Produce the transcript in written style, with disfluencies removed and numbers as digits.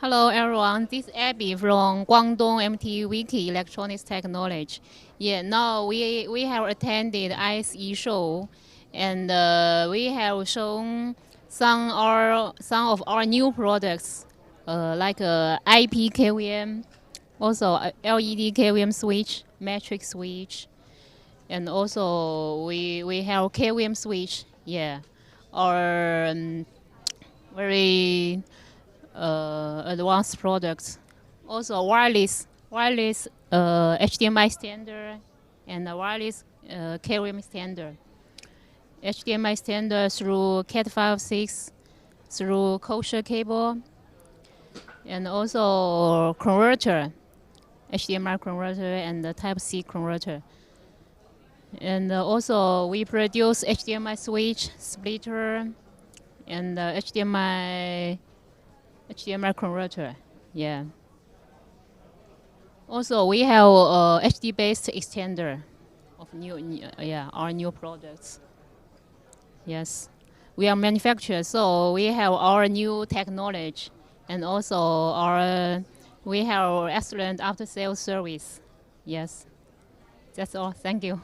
Hello everyone, this is Abby from Guangdong MT-VIKI Electronics Technology. Yeah, now we have attended ISE show, and we have shown some of our new products, like IP KVM, also LED KVM switch, matrix switch, and also we have KVM switch. Yeah, our very advanced products. Also wireless HDMI standard and a wireless carrier standard. HDMI standard through Cat5.6, through kosher cable, and also converter, HDMI converter and the Type-C converter. And also we produce HDMI switch, splitter, and HDMI converter. Yeah. Also, we have HDBaseT extender of our new products. Yes, we are manufacturers, so we have our new technology, and also we have excellent after-sales service. Yes, that's all. Thank you.